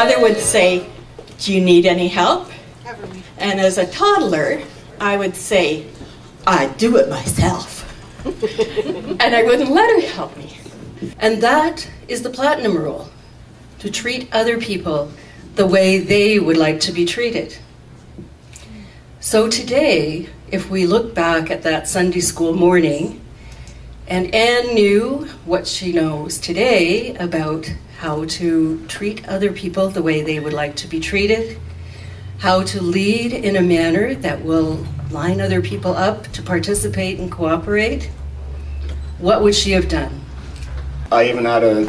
mother would say, "Do you need any help?" And as a toddler, I would say, "I do it myself." And I wouldn't let her help me. And that is the platinum rule, to treat other people the way they would like to be treated. So today, if we look back at that Sunday school morning, and Anne knew what she knows today about how to treat other people the way they would like to be treated, how to lead in a manner that will line other people up to participate and cooperate, what would she have done? I even had a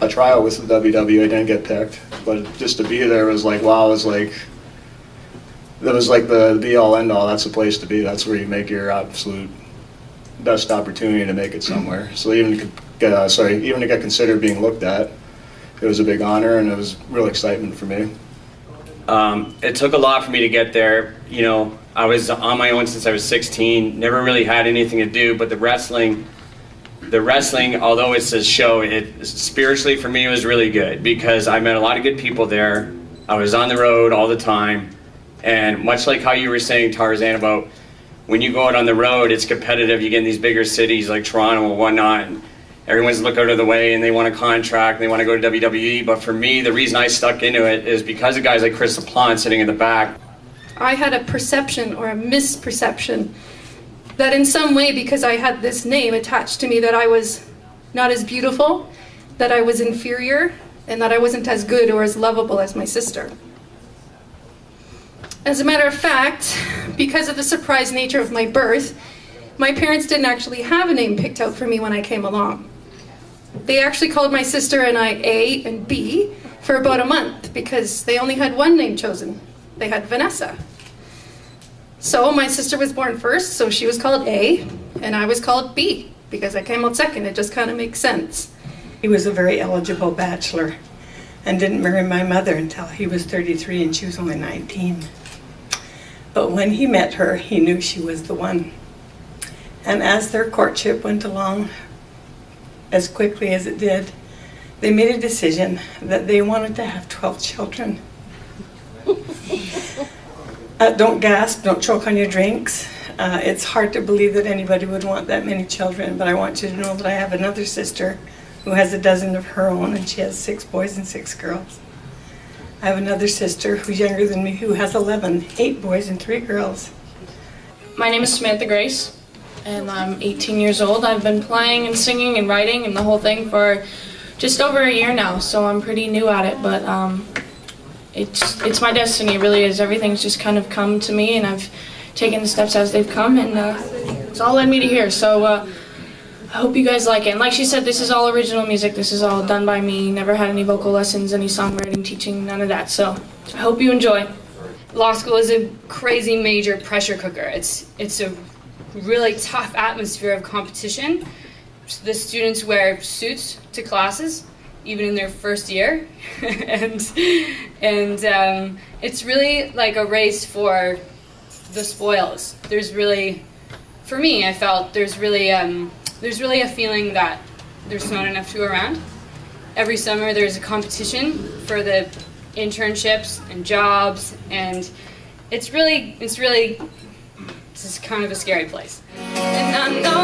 tryout with the WW. I didn't get picked, but just to be there was like, wow, that was like the be-all, end-all. That's the place to be. That's where you make your absolute best opportunity to make it somewhere. So even to get considered being looked at, it was a big honor, and it was real excitement for me. It took a lot for me to get there. You know, I was on my own since I was 16, never really had anything to do, but the wrestling, although it's a show, spiritually for me it was really good because I met a lot of good people there. I was on the road all the time, and much like how you were saying, Tarzan, about when you go out on the road, it's competitive. You get in these bigger cities like Toronto and whatnot, and everyone's look out of the way and they want a contract and they want to go to WWE. But for me, the reason I stuck into it is because of guys like LaPlante sitting in the back. I had a perception or a misperception that in some way, because I had this name attached to me, that I was not as beautiful, that I was inferior, and that I wasn't as good or as lovable as my sister. As a matter of fact, because of the surprise nature of my birth, my parents didn't actually have a name picked out for me when I came along. They actually called my sister and I A and B for about a month because they only had one name chosen. They had Vanessa. So my sister was born first, so she was called A, and I was called B because I came out second. It just kind of makes sense. He was a very eligible bachelor and didn't marry my mother until he was 33 and she was only 19. But when he met her, he knew she was the one. And as their courtship went along as quickly as it did, they made a decision that they wanted to have 12 children. Don't gasp, don't choke on your drinks. It's hard to believe that anybody would want that many children, but I want you to know that I have another sister who has a dozen of her own, and she has 6 boys and 6 girls. I have another sister who's younger than me who has 8 boys and 3 girls. My name is Samantha Grace, and I'm 18 years old. I've been playing and singing and writing and the whole thing for just over a year now, so I'm pretty new at it, but it's my destiny. It really is. Everything's just kind of come to me, and I've taken the steps as they've come, and it's all led me to here. So I hope you guys like it. And like she said, this is all original music. This is all done by me. Never had any vocal lessons, any songwriting, teaching, none of that. So I hope you enjoy. Law school is a crazy major pressure cooker. It's a really tough atmosphere of competition. The students wear suits to classes, even in their first year, and it's really like a race for the spoils. There's really, for me, I felt there's really a feeling that there's not enough to go around. Every summer there's a competition for the internships and jobs, and it's just kind of a scary place. And I know